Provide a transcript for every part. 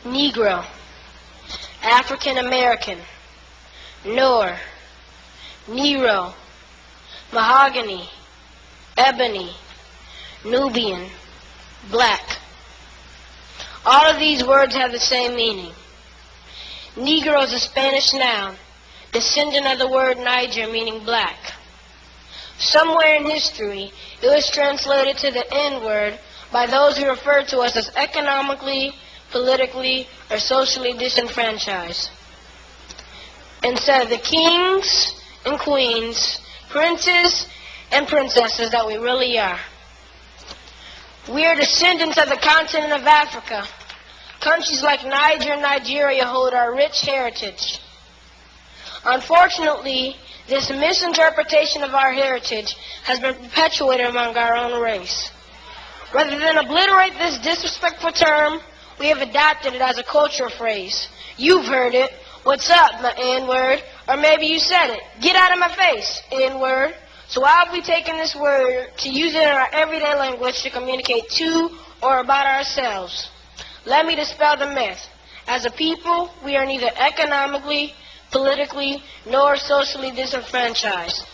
Negro, African American, Noor, Nero, mahogany, ebony, Nubian, black. All of these words have the same meaning. Negro is a Spanish noun, descendant of the word Niger, meaning black. Somewhere in history, it was translated to the N-word by those who referred to us as economically, politically, or socially disenfranchised. Instead of the kings and queens, princes and princesses that we really are. We are descendants of the continent of Africa. Countries like Niger and Nigeria hold our rich heritage. Unfortunately, this misinterpretation of our heritage has been perpetuated among our own race. Rather than obliterate this disrespectful term, we have adopted it as a cultural phrase. You've heard it. What's up, my N-word? Or maybe you said it. Get out of my face, N-word. So why have we taken this word to use it in our everyday language to communicate to or about ourselves? Let me dispel the myth. As a people, we are neither economically, politically, nor socially disenfranchised.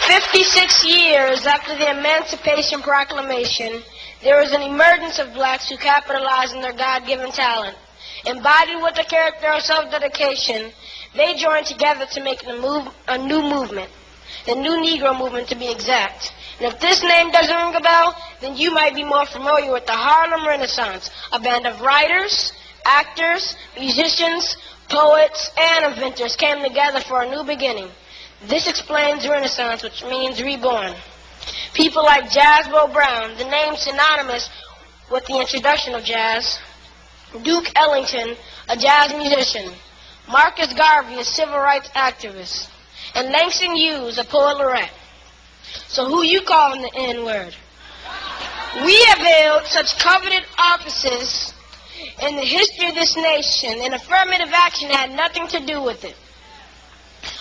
56 years after the Emancipation Proclamation, there was an emergence of blacks who capitalized on their God-given talent. Embodied with the character of self-dedication, they joined together to make a new movement, the New Negro Movement to be exact. And if this name doesn't ring a bell, then you might be more familiar with the Harlem Renaissance, a band of writers, actors, musicians, poets, and inventors came together for a new beginning. This explains Renaissance, which means reborn. People like Jazzbo Brown, the name synonymous with the introduction of jazz, Duke Ellington, a jazz musician, Marcus Garvey, a civil rights activist, and Langston Hughes, a poet laureate. So who you calling the N-word? We have held such coveted offices in the history of this nation, and affirmative action had nothing to do with it.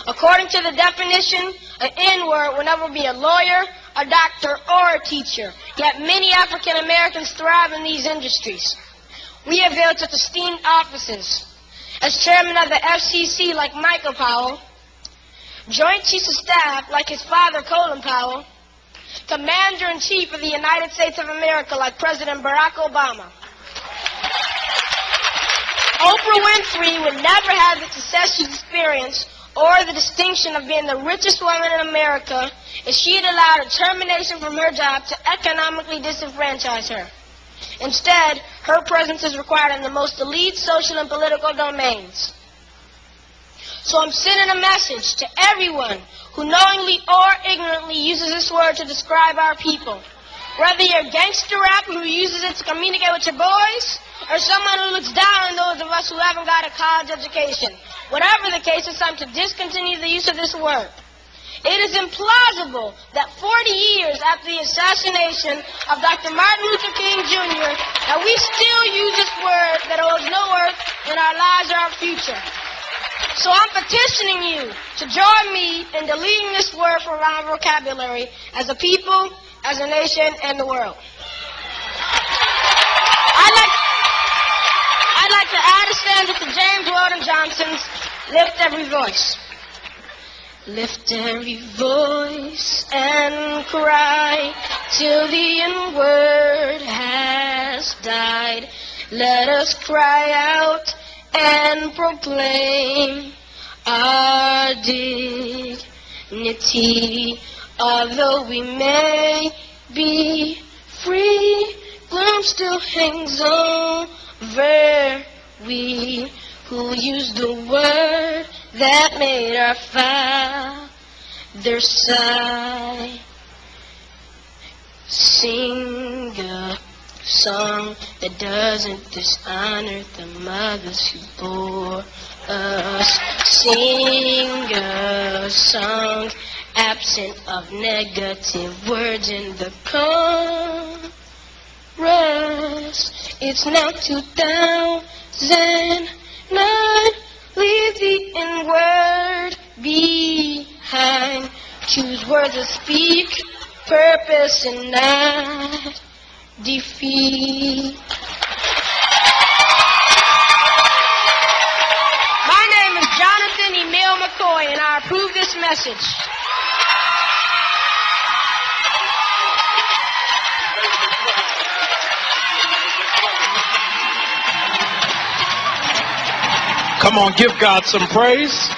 According to the definition, an N-word will never be a lawyer, a doctor, or a teacher. Yet many African Americans thrive in these industries. We have held such esteemed offices as chairman of the FCC like Michael Powell, Joint Chiefs of Staff like his father Colin Powell, Commander-in-Chief of the United States of America like President Barack Obama. Oprah Winfrey would never have the success she's experienced or the distinction of being the richest woman in America if she had allowed a termination from her job to economically disenfranchise her. Instead, her presence is required in the most elite social and political domains. So I'm sending a message to everyone who knowingly or ignorantly uses this word to describe our people. Whether you're a gangster rapper who uses it to communicate with your boys, or someone who looks down on those of us who haven't got a college education. Whatever the case, it's time to discontinue the use of this word. It is implausible that 40 years after the assassination of Dr. Martin Luther King Jr., that we still use this word that holds no worth in our lives or our future. So I'm petitioning you to join me in deleting this word from our vocabulary as a people, as a nation, and the world. I'd like to add a stanza to James Weldon Johnson's Lift Every Voice. Lift every voice and cry till the N-word has died. Let us cry out and proclaim our dignity. Although we may be free, gloom still hangs over we who use the word that made our fathers sigh. Sing a song that doesn't dishonor the mothers who bore us. Sing a song absent of negative words in the chorus. It's now 2009. Leave the N-word behind. Choose words that speak purpose and not defeat. My name is Jonathan Emil McCoy, and I approve this message. Come on, give God some praise.